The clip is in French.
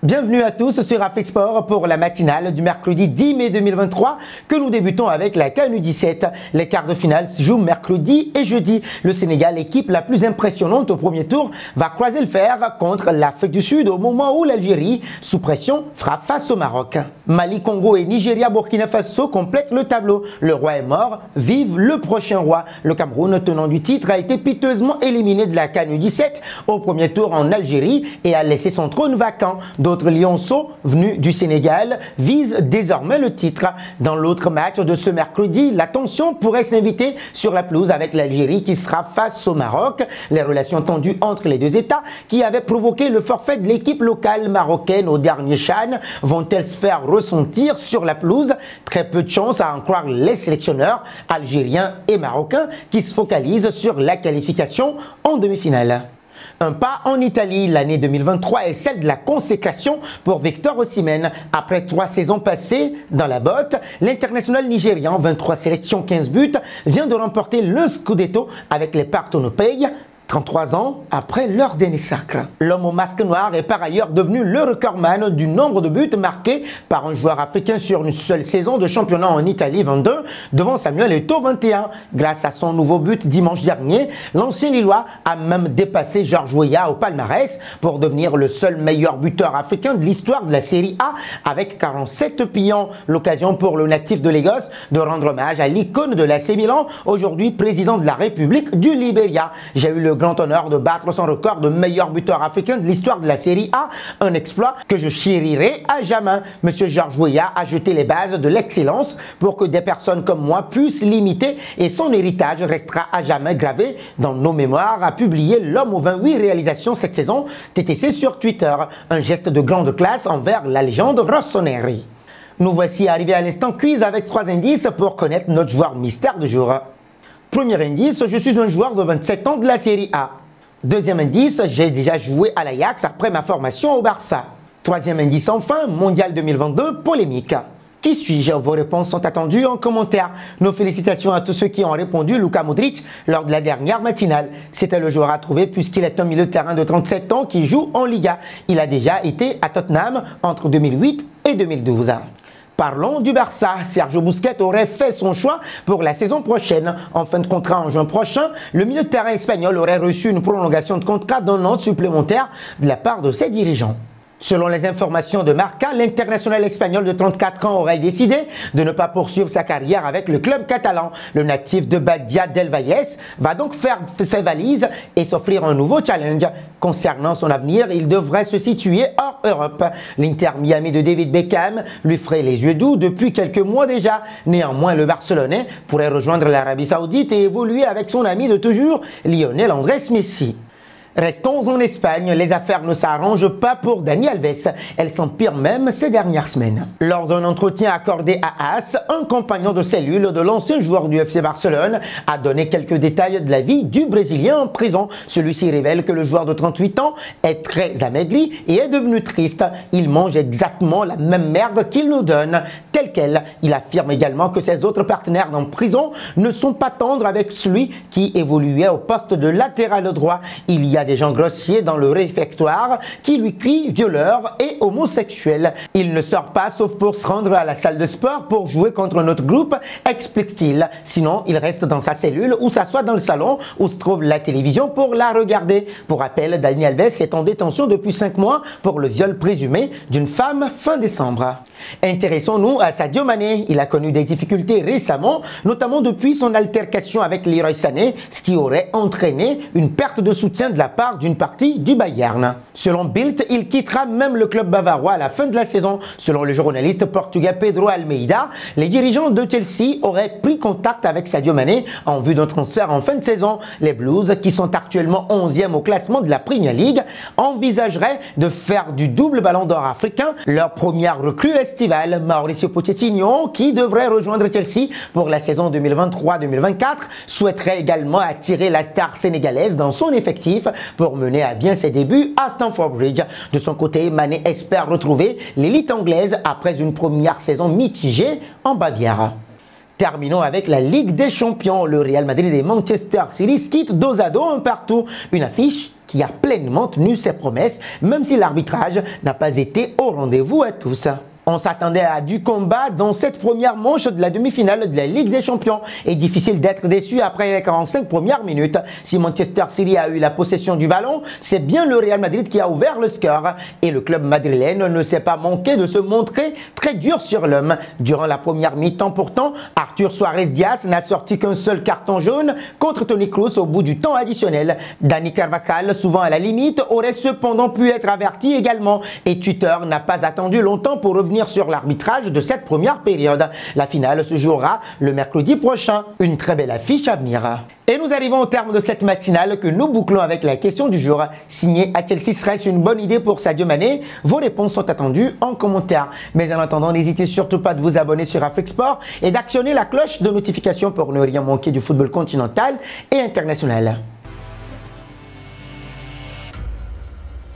Bienvenue à tous sur Afrique Sport pour la matinale du mercredi 10 mai 2023 que nous débutons avec la CAN U17. Les quarts de finale se jouent mercredi et jeudi. Le Sénégal, équipe la plus impressionnante au premier tour, va croiser le fer contre l'Afrique du Sud au moment où l'Algérie, sous pression, fera face au Maroc. Mali, Congo et Nigeria, Burkina Faso complètent le tableau. Le roi est mort, vive le prochain roi. Le Cameroun, tenant du titre, a été piteusement éliminé de la CAN U17 au premier tour en Algérie et a laissé son trône vacant. D'autres lionceaux venus du Sénégal visent désormais le titre. Dans l'autre match de ce mercredi, l'attention pourrait s'inviter sur la pelouse avec l'Algérie qui sera face au Maroc. Les relations tendues entre les deux États qui avaient provoqué le forfait de l'équipe locale marocaine au dernier CHAN vont-elles se faire ressentir sur la pelouse? Très peu de chance à en croire les sélectionneurs algériens et marocains qui se focalisent sur la qualification en demi-finale. Un pas en Italie, l'année 2023 est celle de la consécration pour Victor Osimhen. Après 3 saisons passées dans la botte, l'international nigérian, 23 sélections, 15 buts, vient de remporter le Scudetto avec les Partenopei. 33 ans après leur dernier sacre. L'homme au masque noir est par ailleurs devenu le recordman du nombre de buts marqués par un joueur africain sur une seule saison de championnat en Italie, 22, devant Samuel Eto'o, 21. Grâce à son nouveau but dimanche dernier, l'ancien Lillois a même dépassé Georges Weah au palmarès pour devenir le seul meilleur buteur africain de l'histoire de la Série A avec 47 pions. L'occasion pour le natif de Lagos de rendre hommage à l'icône de l'AC Milan, aujourd'hui président de la République du Libéria. J'ai eu le grand honneur de battre son record de meilleur buteur africain de l'histoire de la Série A, un exploit que je chérirai à jamais. Monsieur Georges Weah a jeté les bases de l'excellence pour que des personnes comme moi puissent l'imiter et son héritage restera à jamais gravé dans nos mémoires, a publié l'homme aux 28 réalisations cette saison, TTC sur Twitter. Un geste de grande classe envers la légende rossoneri. Nous voici arrivés à l'instant quiz avec 3 indices pour connaître notre joueur mystère du jour. Premier indice, je suis un joueur de 27 ans de la Série A. Deuxième indice, j'ai déjà joué à l'Ajax après ma formation au Barça. Troisième indice enfin, Mondial 2022, polémique. Qui suis-je? Vos réponses sont attendues en commentaire. Nos félicitations à tous ceux qui ont répondu Luka Modric lors de la dernière matinale. C'était le joueur à trouver puisqu'il est un milieu de terrain de 37 ans qui joue en Liga. Il a déjà été à Tottenham entre 2008 et 2012. Parlons du Barça. Sergio Busquets aurait fait son choix pour la saison prochaine. En fin de contrat en juin prochain, le milieu de terrain espagnol aurait reçu une prolongation de contrat d'un an supplémentaire de la part de ses dirigeants. Selon les informations de Marca, l'international espagnol de 34 ans aurait décidé de ne pas poursuivre sa carrière avec le club catalan. Le natif de Badia del Valles va donc faire ses valises et s'offrir un nouveau challenge. Concernant son avenir, il devrait se situer hors Europe. L'Inter Miami de David Beckham lui ferait les yeux doux depuis quelques mois déjà. Néanmoins, le Barcelonais pourrait rejoindre l'Arabie Saoudite et évoluer avec son ami de toujours, Lionel Andrés Messi. Restons en Espagne, les affaires ne s'arrangent pas pour Dani Alves. Elles s'empirent même ces dernières semaines. Lors d'un entretien accordé à AS, un compagnon de cellule de l'ancien joueur du FC Barcelone a donné quelques détails de la vie du Brésilien en prison. Celui-ci révèle que le joueur de 38 ans est très amaigri et est devenu triste. Il mange exactement la même merde qu'il nous donne, telle qu'elle. Il affirme également que ses autres partenaires en prison ne sont pas tendres avec celui qui évoluait au poste de latéral droit. Il y a des gens grossiers dans le réfectoire qui lui crient violeur et homosexuel. Il ne sort pas sauf pour se rendre à la salle de sport pour jouer contre notre groupe, explique-t-il. Sinon, il reste dans sa cellule ou s'assoit dans le salon où se trouve la télévision pour la regarder. Pour rappel, Dani Alves est en détention depuis 5 mois pour le viol présumé d'une femme fin décembre. Intéressons-nous à Sadio Mané. Il a connu des difficultés récemment, notamment depuis son altercation avec Leroy Sané, ce qui aurait entraîné une perte de soutien de la part d'une partie du Bayern. Selon Bild, il quittera même le club bavarois à la fin de la saison. Selon le journaliste portugais Pedro Almeida, les dirigeants de Chelsea auraient pris contact avec Sadio Mané en vue d'un transfert en fin de saison. Les Blues, qui sont actuellement 11e au classement de la Premier League, envisageraient de faire du double ballon d'or africain leur première recrue estivale. Mauricio Pochettino, qui devrait rejoindre Chelsea pour la saison 2023-2024, souhaiterait également attirer la star sénégalaise dans son effectif pour mener à bien ses débuts à Stamford Bridge. De son côté, Mané espère retrouver l'élite anglaise après une première saison mitigée en Bavière. Terminons avec la Ligue des Champions. Le Real Madrid et Manchester City se quittent dos à dos un partout. Une affiche qui a pleinement tenu ses promesses, même si l'arbitrage n'a pas été au rendez-vous à tous. On s'attendait à du combat dans cette première manche de la demi-finale de la Ligue des Champions. Et difficile d'être déçu après les 45 premières minutes. Si Manchester City a eu la possession du ballon, c'est bien le Real Madrid qui a ouvert le score. Et le club madrilène ne s'est pas manqué de se montrer très dur sur l'homme. Durant la première mi-temps pourtant, Arthur Suarez Diaz n'a sorti qu'un seul carton jaune contre Toni Kroos au bout du temps additionnel. Dani Carvajal, souvent à la limite, aurait cependant pu être averti également. Et Twitter n'a pas attendu longtemps pour revenir sur l'arbitrage de cette première période. La finale se jouera le mercredi prochain. Une très belle affiche à venir. Et nous arrivons au terme de cette matinale que nous bouclons avec la question du jour. Signer à Chelsea serait-ce une bonne idée pour Sadio Mané? Vos réponses sont attendues en commentaire. Mais en attendant, n'hésitez surtout pas de vous abonner sur Afrique Sport et d'actionner la cloche de notification pour ne rien manquer du football continental et international.